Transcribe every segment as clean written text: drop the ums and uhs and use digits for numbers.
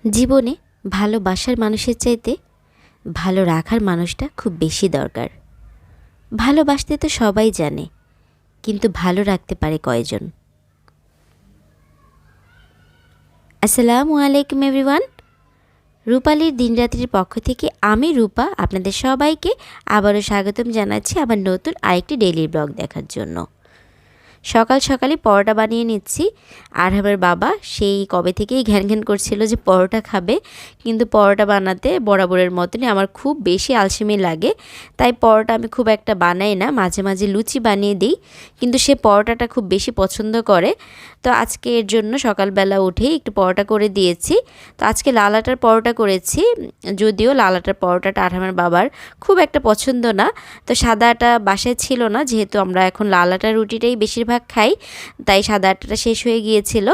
জীবনে ভালোবাসার মানুষের চাইতে ভালো রাখার মানুষটা খুব বেশি দরকার। ভালোবাসতে তো সবাই জানে, কিন্তু ভালো রাখতে পারে কয়জন? আসসালামু আলাইকুম এভরিওয়ান। রূপালীর দিনরাত্রির পক্ষ থেকে আমি রূপা আপনাদের সবাইকে আবারও স্বাগতম জানাচ্ছি আমার নতুন আরেকটি ডেইলি ব্লগ দেখার জন্য। সকাল সকালই পরোটা বানিয়ে নিচ্ছি। আর আমার বাবা সেই কবে থেকেই ঘ্যান ঘ্যান করছিল যে পরোটা খাবে, কিন্তু পরোটা বানাতে বরাবরের মতনই আমার খুব বেশি আলসেমি লাগে, তাই পরোটা আমি খুব একটা বানাই না, মাঝে মাঝে লুচি বানিয়ে দিই, কিন্তু সে পরোটাটা খুব বেশি পছন্দ করে। তো আজকে এর জন্য সকালবেলা উঠেই একটু পরোটা করে দিয়েছি। তো আজকে লাল আটার পরোটা করেছি, যদিও লাল আটার পরোটাটা আর আমার বাবার খুব একটা পছন্দ না। তো সাদা আটা বাসায় ছিল না, যেহেতু আমরা এখন লাল আটার রুটিটাই বেশিরভাগ খাই, তাই সাদা আটাটা শেষ হয়ে গিয়েছিল।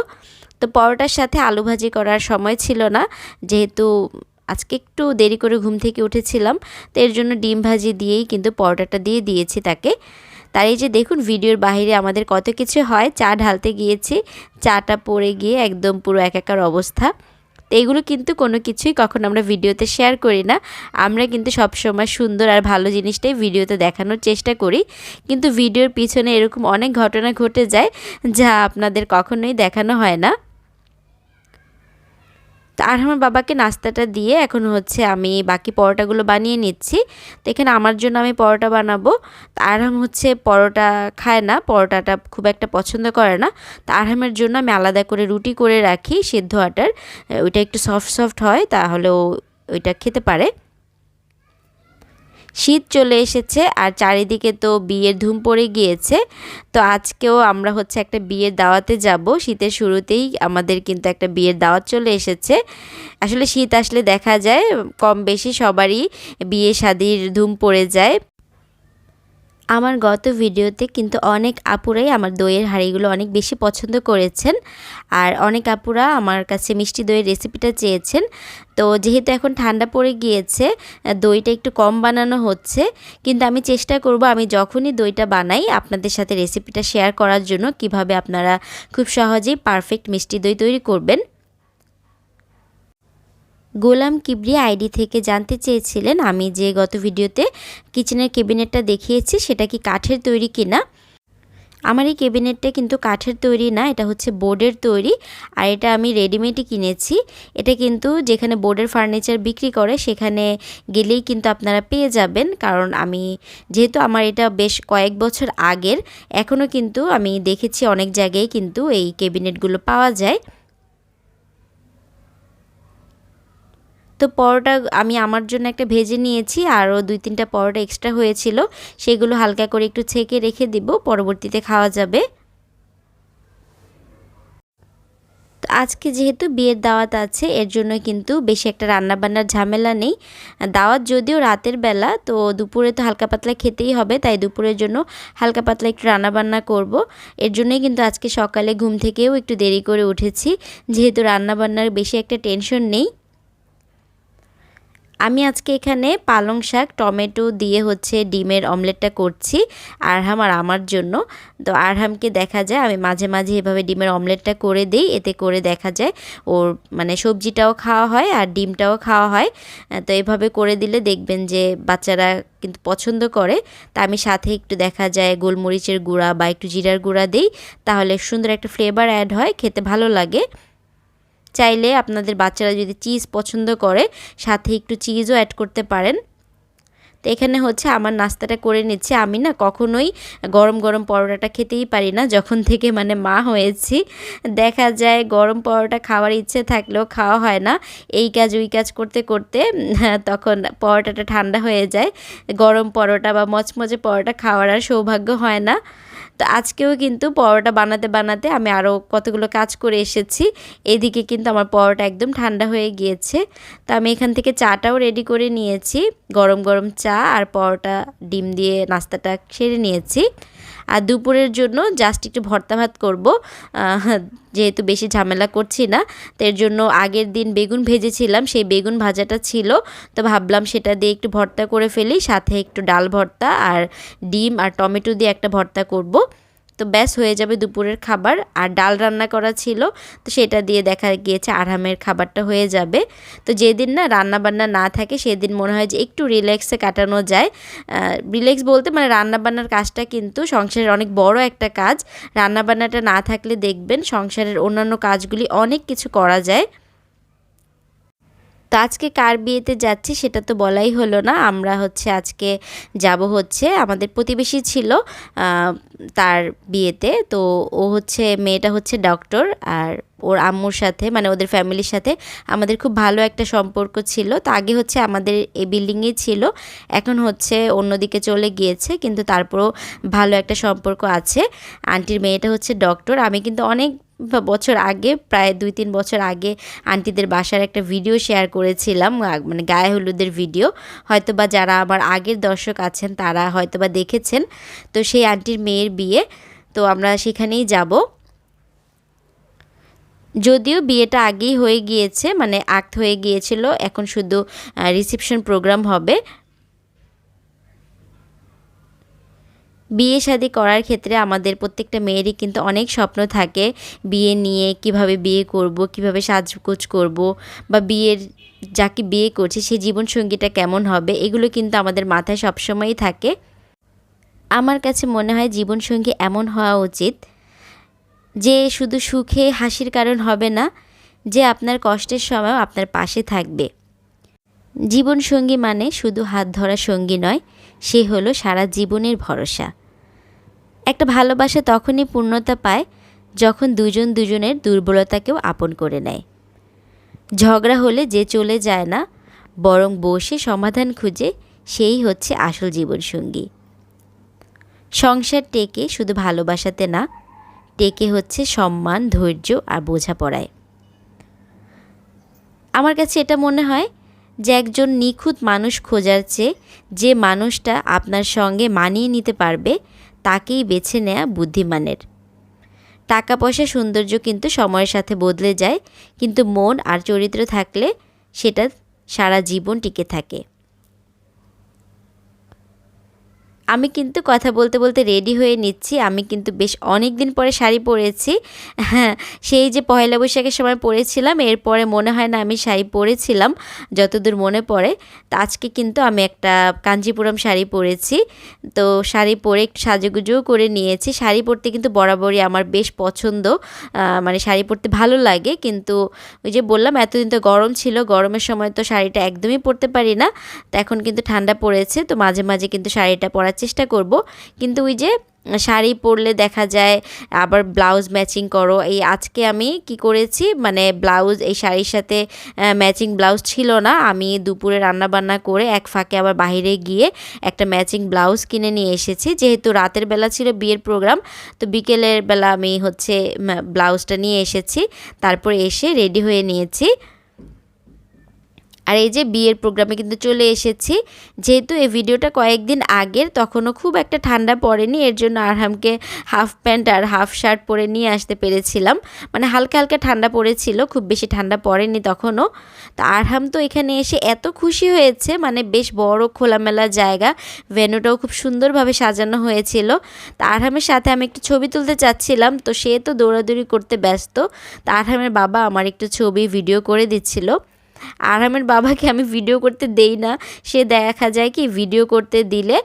তো পরোটার সাথে আলু ভাজি করার সময় ছিল না, যেহেতু আজকে একটু দেরি করে ঘুম থেকে উঠেছিলাম, তো এর জন্য ডিম ভাজি দিয়েই কিন্তু পরোটাটা দিয়ে দিয়েছি তাকে। তার এই যে দেখুন, ভিডিওর বাইরে আমাদের কত কিছু হয়। চা ঢালতে গিয়েছি, চাটা পড়ে গিয়ে একদম পুরো একাকার অবস্থা। তো এগুলো কিন্তু কোনো কিছুই কখনো আমরা ভিডিওতে শেয়ার করি না। আমরা কিন্তু সবসময় সুন্দর আর ভালো জিনিসটাই ভিডিওতে দেখানোর চেষ্টা করি, কিন্তু ভিডিওর পিছনে এরকম অনেক ঘটনা ঘটে যায় যা আপনাদের কখনোই দেখানো হয় না। তো আর আমার বাবাকে নাস্তাটা দিয়ে এখন হচ্ছে আমি বাকি পরোটাগুলো বানিয়ে নিচ্ছি। তো এখানে আমার জন্য আমি পরোটা বানাবো। তো আরহাম হচ্ছে পরোটা খায় না, পরোটাটা খুব একটা পছন্দ করে না। তো আরহামের জন্য আমি আলাদা করে রুটি করে রাখি সিদ্ধ আটার, ওইটা একটু সফট সফট হয়, তাহলে ওইটা খেতে পারে। শীত চলে এসেছে আর চারিদিকে তো বিয়ের ধুম পড়ে গিয়েছে। তো আজকেও আমরা হচ্ছে একটা বিয়ের দাওয়াতে যাব। শীতের শুরুতেই আমাদের কিন্তু একটা বিয়ের দাওয়াত চলে এসেছে। আসলে শীত আসলে দেখা যায় কম বেশি সবারই বিয়ে শাদির ধুম পড়ে যায়। আমার গত ভিডিওতে কিন্তু অনেক আপুরাই আমার দইয়ের হাঁড়িগুলো অনেক বেশি পছন্দ করেছেন, আর অনেক আপুরা আমার কাছে মিষ্টি দইয়ের রেসিপিটা চেয়েছেন। তো যেহেতু এখন ঠান্ডা পড়ে গিয়েছে, দইটা একটু কম বানানো হচ্ছে, কিন্তু আমি চেষ্টা করব আমি যখনই দইটা বানাই আপনাদের সাথে রেসিপিটা শেয়ার করার জন্য, কিভাবে আপনারা খুব সহজেই পারফেক্ট মিষ্টি দই তৈরি করবেন। গোলাম কিবরিয়া আইডি থেকে জানতে চেয়েছিলেন আমি যে গত ভিডিওতে কিচেনের ক্যাবিনেটটা দেখিয়েছি সেটা কি কাঠের তৈরি কিনা। আমার এই ক্যাবিনেটটা কিন্তু কাঠের তৈরি না, এটা হচ্ছে বোর্ডের তৈরি, আর এটা আমি রেডিমেডই কিনেছি। এটা কিন্তু যেখানে বোর্ডের ফার্নিচার বিক্রি করে সেখানে গেলেই কিন্তু আপনারা পেয়ে যাবেন, কারণ আমি যেহেতু আমার এটা বেশ কয়েক বছর আগের, এখনও কিন্তু আমি দেখেছি অনেক জায়গায় কিন্তু এই ক্যাবিনেটগুলো পাওয়া যায়। তো পরোটা আমি আমার জন্য একটা ভেজে নিয়েছি, আরও 2-3টা পরোটা এক্সট্রা হয়েছিল, সেগুলো হালকা করে একটু ছেঁকে রেখে দিব, পরবর্তীতে খাওয়া যাবে। তো আজকে যেহেতু বিয়ের দাওয়াত আছে, এর জন্য কিন্তু বেশি একটা রান্নাবান্নার ঝামেলা নেই। দাওয়াত যদিও রাতের বেলা, তো দুপুরে তো হালকা পাতলা খেতেই হবে, তাই দুপুরের জন্য হালকা পাতলা একটু রান্নাবান্না করব। এর জন্যই কিন্তু আজকে সকালে ঘুম থেকেও একটু দেরি করে উঠেছি, যেহেতু রান্নাবান্নার বেশি একটা টেনশন নেই। আমি আজকে এখানে পালং শাক টমেটো দিয়ে হচ্ছে ডিমের অমলেটটা করছি আরহাম আর আমার জন্য। তো আরহামকে দেখা যায় আমি মাঝে মাঝে এভাবে ডিমের অমলেটটা করে দিই, এতে করে দেখা যায় ওর মানে সবজিটাও খাওয়া হয় আর ডিমটাও খাওয়া হয়। তো এভাবে করে দিলে দেখবেন যে বাচ্চারা কিন্তু পছন্দ করে। তা আমি সাথে একটু দেখা যায় গোলমরিচের গুঁড়া বা একটু জিরার গুঁড়া দিই, তাহলে সুন্দর একটা ফ্লেভার অ্যাড হয়, খেতে ভালো লাগে। চাইলে আপনাদের বাচ্চারা যদি চিজ পছন্দ করে সাথে একটু চিজও অ্যাড করতে পারেন। তো এখানে হচ্ছে আমার নাস্তাটা করে নিচ্ছে। আমি না কখনোই গরম গরম পরোটাটা খেতেই পারি না, যখন থেকে মানে মা হয়েছি। দেখা যায় গরম পরোটা খাওয়ার ইচ্ছে থাকলেও খাওয়া হয় না, এই কাজ ওই কাজ করতে করতে তখন পরোটাটা ঠান্ডা হয়ে যায়। গরম পরোটা বা মচমচে পরোটা খাওয়ার আর সৌভাগ্য হয় না। তো আজকেও কিন্তু পরোটা বানাতে বানাতে আমি আরও কতগুলো কাজ করে এসেছি। এদিকে কিন্তু আমার পরোটা একদম ঠান্ডা হয়ে গিয়েছে। তো আমি এখান থেকে চাটাও রেডি করে নিয়েছি, গরম গরম চা আর পরোটা ডিম দিয়ে নাস্তাটা সেরে নিয়েছি। আর দুপুরের জন্য জাস্ট একটু ভর্তা ভাত করব, যেহেতু বেশি ঝামেলা করছি না। তো এর জন্য আগের দিন বেগুন ভেজেছিলাম, সেই বেগুন ভাজাটা ছিল, তো ভাবলাম সেটা দিয়ে একটু ভর্তা করে ফেলি, সাথে একটু ডাল ভর্তা আর ডিম আর টমেটো দিয়ে একটা ভর্তা করব। তো ব্যাস হয়ে যাবে দুপুরের খাবার। আর ডাল রান্না করা ছিল, তো সেটা দিয়ে দেখা গিয়েছে আরহামের খাবারটা হয়ে যাবে। তো যেদিন না রান্নাবান্না না থাকে সেদিন মনে হয় যে একটু রিল্যাক্সে কাটানো যায়। রিল্যাক্স বলতে মানে রান্নাবান্নার কাজটা কিন্তু সংসারের অনেক বড় একটা কাজ। রান্নাবান্নাটা না থাকলে দেখবেন সংসারের অন্যান্য কাজগুলি অনেক কিছু করা যায়। তো আজকে কার বিয়েতে যাচ্ছি সেটা তো বলাই হলো না। আমরা হচ্ছে আজকে যাব হচ্ছে আমাদের প্রতিবেশী ছিল তার বিয়েতে। তো ও হচ্ছে মেয়েটা হচ্ছে ডক্টর, আর ওর আম্মুর সাথে মানে ওদের ফ্যামিলির সাথে আমাদের খুব ভালো একটা সম্পর্ক ছিল। তো আগে হচ্ছে আমাদের এই বিল্ডিংয়েই ছিল, এখন হচ্ছে অন্যদিকে চলে গিয়েছে, কিন্তু তারপরও ভালো একটা সম্পর্ক আছে। আন্টির মেয়েটা হচ্ছে ডক্টর। আমি কিন্তু অনেক বছর আগে, প্রায় 2-3 বছর আগে আন্টিদের বাসার একটা ভিডিও শেয়ার করেছিলাম, মানে গায়ে হলুদের ভিডিও। হয়তোবা যারা আমার আগের দর্শক আছেন তারা হয়তোবা দেখেছেন। তো সেই আন্টির মেয়ের বিয়ে, তো আমরা সেখানেই যাব। যদিও বিয়েটা আগেই হয়ে গিয়েছে, মানে আক্ট হয়ে গিয়েছিল, এখন শুধু রিসেপশন প্রোগ্রাম হবে। বিয়ে শাদী করার ক্ষেত্রে আমাদের প্রত্যেকটা মেয়েরই কিন্তু অনেক স্বপ্ন থাকে বিয়ে নিয়ে, কিভাবে বিয়ে করব, কিভাবে সাজগোজ করব, বা বিয়ের যাকে বিয়ে করছি সেই জীবনসঙ্গীটা কেমন হবে, এগুলো কিন্তু আমাদের মাথায় সবসময়ই থাকে। আমার কাছে মনে হয় জীবনসঙ্গী এমন হওয়া উচিত যে শুধু সুখে হাসির কারণ হবে না, যে আপনার কষ্টের সময়ও আপনার পাশে থাকবে। জীবনসঙ্গী মানে শুধু হাত ধরা সঙ্গী নয়, সে হলো সারা জীবনের ভরসা। একটা ভালোবাসা তখনই পূর্ণতা পায় যখন দুজন দুজনের দুর্বলতাকেও আপন করে নেয়। ঝগড়া হলে যে চলে যায় না, বরং বসে সমাধান খুঁজে, সেই হচ্ছে আসল জীবনসঙ্গী। সংসার টেকে শুধু ভালোবাসাতে না, টেকে হচ্ছে সম্মান, ধৈর্য আর বোঝাপড়ায়। আমার কাছে এটা মনে হয় যে একজন নিখুঁত মানুষ খোঁজার চেয়ে যে মানুষটা আপনার সঙ্গে মানিয়ে নিতে পারবে তাকেই বেছে নেওয়া বুদ্ধিমানের। টাকা পয়সা সৌন্দর্য কিন্তু সময়ের সাথে বদলে যায়, কিন্তু মন আর চরিত্র থাকলে সেটা সারা জীবন টিকে থাকে। আমি কিন্তু কথা বলতে বলতে রেডি হয়ে নিচ্ছি। আমি কিন্তু বেশ অনেক দিন পরে শাড়ি পরেছি। হ্যাঁ, সেই যে পয়লা বৈশাখের সময় পরেছিলাম, এরপরে মনে হয় না আমি শাড়ি পরেছিলাম যতদূর মনে পড়ে। তো আজকে কিন্তু আমি একটা কাঞ্জিপুরম শাড়ি পরেছি। তো শাড়ি পরে একটু সাজুগুজুও করে নিয়েছি। শাড়ি পরতে কিন্তু বরাবরই আমার বেশ পছন্দ, মানে শাড়ি পরতে ভালো লাগে। কিন্তু ওই যে বললাম এতদিন তো গরম ছিল, গরমের সময় তো শাড়িটা একদমই পরতে পারি না। তো এখন কিন্তু ঠান্ডা পড়েছে, তো মাঝে মাঝে কিন্তু শাড়িটা পরার চেষ্টা করব। কিন্তু ওই যে শাড়ি পরলে দেখা যায় আবার ব্লাউজ ম্যাচিং করো। এই আজকে আমি কি করেছি, মানে ব্লাউজ এই শাড়ির সাথে ম্যাচিং ব্লাউজ ছিল না। আমি দুপুরে রান্নাবান্না করে এক ফাঁকে আবার বাইরে গিয়ে একটা ম্যাচিং ব্লাউজ কিনে নিয়ে এসেছি। যেহেতু রাতের বেলা ছিল বিয়ের প্রোগ্রাম, তো বিকেলের বেলা আমি হচ্ছে ব্লাউজটা নিয়ে এসেছি। তারপর এসে রেডি হয়ে নিয়েছি। আর এই যে বিয়ের প্রোগ্রামে কিন্তু চলে এসেছি। যেহেতু এই ভিডিওটা কয়েকদিন আগের, তখনও খুব একটা ঠান্ডা পড়েনি, এর জন্য আরহামকে হাফ প্যান্ট আর হাফ শার্ট পরে নিয়ে আসতে পেরেছিলাম। মানে হালকা হালকা ঠান্ডা পড়েছিল, খুব বেশি ঠান্ডা পড়েনি তখনও। তো আরহাম তো এখানে এসে এত খুশি হয়েছে, মানে বেশ বড় খোলামেলা জায়গা, ভেন্যুটাও খুব সুন্দরভাবে সাজানো হয়েছিল। তো আরহামের সাথে আমি একটু ছবি তুলতে চাচ্ছিলাম, তো সে তো দৌড়াদৌড়ি করতে ব্যস্ত। তো আরহামের বাবা আমার একটু ছবি ভিডিও করে দিচ্ছিল। আরহামের বাবাকে আমি ভিডিও করতে দেই না, সে দেখা যায় কি ভিডিও করতে দিলে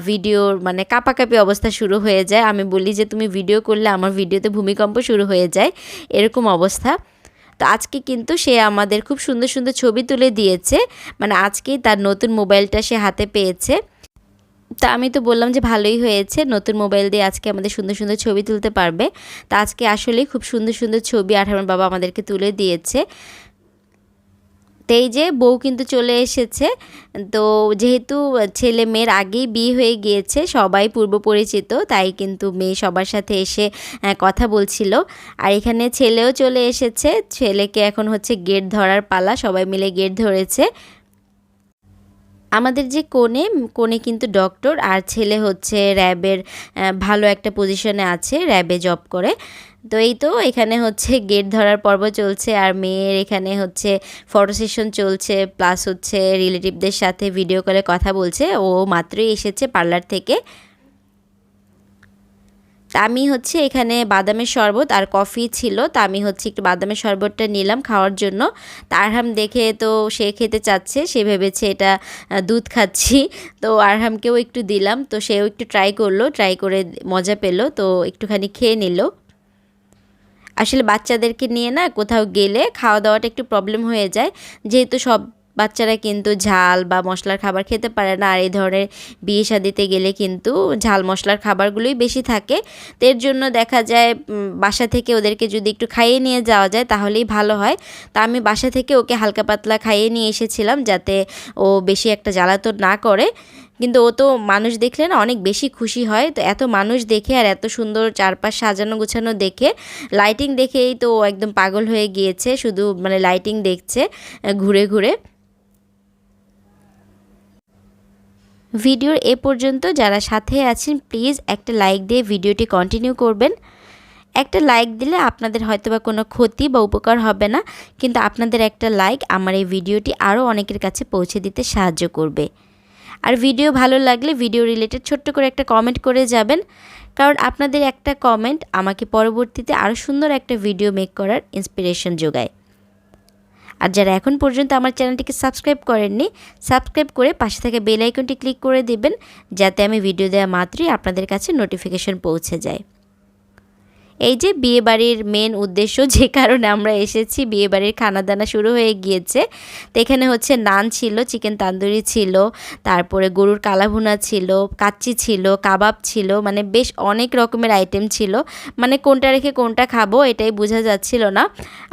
ভিডিওর মানে কাঁপাকাঁপি অবস্থা শুরু হয়ে যায়। আমি বলি যে তুমি ভিডিও করলে আমার ভিডিওতে ভূমিকম্প শুরু হয়ে যায়, এরকম অবস্থা। তো আজকে কিন্তু সে আমাদের খুব সুন্দর সুন্দর ছবি তুলে দিয়েছে, মানে আজকেই তার নতুন মোবাইলটা সে হাতে পেয়েছে। তা আমি তো বললাম যে ভালোই হয়েছে, নতুন মোবাইল দিয়ে আজকে আমাদের সুন্দর সুন্দর ছবি তুলতে পারবে। তা আজকে আসলেই খুব সুন্দর সুন্দর ছবি আরহামের বাবা আমাদেরকে তুলে দিয়েছে। তো এই যে বউ কিন্তু চলে এসেছে। তো যেহেতু ছেলে মেয়ের আগেই বিয়ে হয়ে গিয়েছে, সবাই পূর্ব পরিচিত, তাই কিন্তু মেয়ে সবার সাথে এসে কথা বলছিল। আর এখানে ছেলেও চলে এসেছে, ছেলেকে এখন হচ্ছে গেট ধরার পালা, সবাই মিলে গেট ধরেছে। আমাদের যে কোণে কিন্তু ডক্টর, আর ছেলে হচ্ছে র্যাবের ভালো একটা পজিশনে আছে, র্যাবে জব করে। তো এই তো এখানে হচ্ছে গেট ধরার পর্ব চলছে, আর মেয়ের এখানে হচ্ছে ফটো সেশন চলছে, প্লাস হচ্ছে রিলেটিভদের সাথে ভিডিও কলে কথা বলছে। ও মাত্রই এসেছে পার্লার থেকে। তা আমি হচ্ছে এখানে বাদামের শরবত আর কফি ছিল, তা আমি হচ্ছে একটু বাদামের শরবতটা নিলাম খাওয়ার জন্য। তা আরহাম দেখে তো সে খেতে চাচ্ছে, সে ভেবেছে এটা দুধ খাচ্ছি, তো আরহামকেও একটু দিলাম, তো সেও একটু ট্রাই করলো, ট্রাই করে মজা পেলো, তো একটুখানি খেয়ে নিল। আসলে বাচ্চাদেরকে নিয়ে না কোথাও গেলে খাওয়া দাওয়াটা একটু প্রবলেম হয়ে যায়, যেহেতু সব বাচ্চারা কিন্তু ঝাল বা মশলার খাবার খেতে পারে না, আর এই ধরনের বিয়ে শাদিতে গেলে কিন্তু ঝাল মশলার খাবারগুলোই বেশি থাকে। তো এর জন্য দেখা যায় বাসা থেকে ওদেরকে যদি একটু খাইয়ে নিয়ে যাওয়া যায় তাহলেই ভালো হয়। তা আমি বাসা থেকে ওকে হালকা পাতলা খাইয়ে নিয়ে এসেছিলাম, যাতে ও বেশি একটা জ্বালাতন না করে। কিন্তু ও তো মানুষ দেখলে না অনেক বেশি খুশি হয়, তো এত মানুষ দেখে আর এত সুন্দর চারপাশ সাজানো গোছানো দেখে, লাইটিং দেখেই তো ও একদম পাগল হয়ে গিয়েছে, শুধু মানে লাইটিং দেখছে ঘুরে ঘুরে। ভিডিওর এ পর্যন্ত যারা সাথে আছেন প্লিজ একটা লাইক দিয়ে ভিডিওটি কন্টিনিউ করবেন। একটা লাইক দিলে আপনাদের হয়তোবা কোনো ক্ষতি বা উপকার হবে না, কিন্তু আপনাদের একটা লাইক আমার এই ভিডিওটি আরও অনেকের কাছে পৌঁছে দিতে সাহায্য করবে। আর ভিডিও ভালো লাগলে ভিডিও রিলেটেড ছোট্ট করে একটা কমেন্ট করে যাবেন, কারণ আপনাদের একটা কমেন্ট আমাকে পরবর্তীতে আরও সুন্দর একটা ভিডিও মেক করার ইন্সপিরেশন যোগায়। আর যারা এখন পর্যন্ত আমার চ্যানেলটিকে সাবস্ক্রাইব করেননি, সাবস্ক্রাইব করে পাশে থাকা বেল আইকনটি ক্লিক করে দিবেন, যাতে আমি ভিডিও দেওয়া মাত্রই আপনাদের কাছে নোটিফিকেশন পৌঁছে যায়। এই যে বিয়েবাড়ির মেন উদ্দেশ্য, যে কারণে আমরা এসেছি, বিয়েবাড়ির খানাদানা শুরু হয়ে গিয়েছে। তো এখানে হচ্ছে নান ছিল, চিকেন তান্দুরি ছিল, তারপরে গরুর কালাভুনা ছিল, কাচ্চি ছিল, কাবাব ছিল, মানে বেশ অনেক রকমের আইটেম ছিল। মানে কোনটা রেখে কোনটা খাবো এটাই বোঝা যাচ্ছিল না।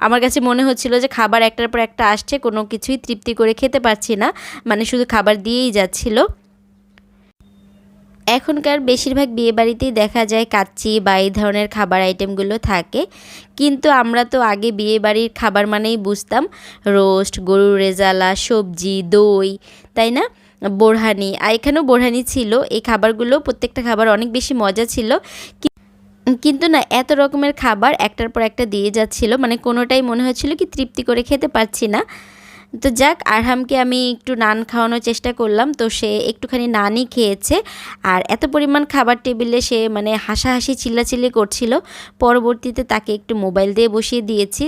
আমার কাছে মনে হচ্ছিল যে খাবার একটার পর একটা আসছে, কোনো কিছুই তৃপ্তি করে খেতে পারছি না, মানে শুধু খাবার দিয়েই যাচ্ছিল। এখনকার বেশিরভাগ বিয়েবাড়িতেই দেখা যায় কাচ্চি বা এই ধরনের খাবার আইটেমগুলো থাকে, কিন্তু আমরা তো আগে বিয়েবাড়ির খাবার মানেই বুঝতাম রোস্ট, গরুর রেজালা, সবজি, দই, তাই না, বোরহানি। আর এখানেও বোরহানি ছিল। এই খাবারগুলো প্রত্যেকটা খাবার অনেক বেশি মজা ছিল, কিন্তু না এত রকমের খাবার একটার পর একটা দিয়ে যাচ্ছিল, মানে কোনোটাই মনে হচ্ছিল কি তৃপ্তি করে খেতে পারছি না। তো যাক, আরহামকে আমি একটু নান খাওয়ানোর চেষ্টা করলাম, তো সে একটুখানি নানই খেয়েছে। আর এত পরিমাণ খাবার টেবিলে সে মানে হাসাহাসি চিল্লাচিল্লি করছিল। পরবর্তীতে তাকে একটু মোবাইল দিয়ে বসিয়ে দিয়েছি,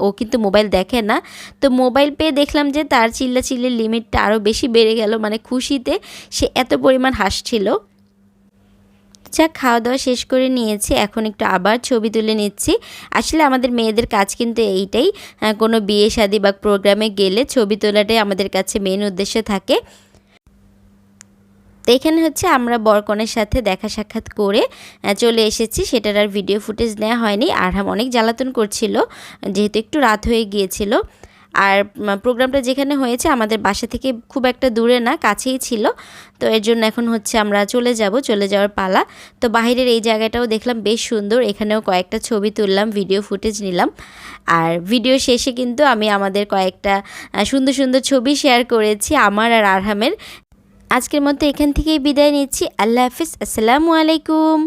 ও কিন্তু মোবাইল দেখে না। তো মোবাইল পেয়ে দেখলাম যে তার চিল্লাচিল্লির লিমিটটা আরও বেশি বেড়ে গেল, মানে খুশিতে সে এত পরিমাণ হাসছিল। যাক, খাওয়া দাওয়া শেষ করে নিয়েছি, এখন একটু আবার ছবি তুলে নিচ্ছি। আসলে আমাদের মেয়েদের কাজ কিন্তু এইটাই, কোনো বিয়ে শাদী বা প্রোগ্রামে গেলে ছবি তোলাটাই আমাদের কাছে মেন উদ্দেশ্য থাকে। তো এখানে হচ্ছে আমরা বরকনের সাথে দেখা সাক্ষাৎ করে চলে এসেছি, সেটার আর ভিডিও ফুটেজ নেওয়া হয়নি। আরহাম অনেক জ্বালাতন করছিল, যেহেতু একটু রাত হয়ে গিয়েছিল। আর প্রোগ্রামটা যেখানে হয়েছে আমাদের বাসা থেকে খুব একটা দূরে না, কাছেই ছিল। তো এর জন্য এখন হচ্ছে আমরা চলে যাওয়ার পালা। তো বাইরের এই জায়গাটাও দেখলাম বেশ সুন্দর, এখানেও কয়েকটা ছবি তুললাম, ভিডিও ফুটেজ নিলাম। আর ভিডিও শেষে কিন্তু আমি আমাদের কয়েকটা সুন্দর সুন্দর ছবি শেয়ার করেছি আমার আর আরহামের। আজকের মতো এখান থেকেই বিদায় নিচ্ছি। আল্লাহ হাফিজ, আসসালামু আলাইকুম।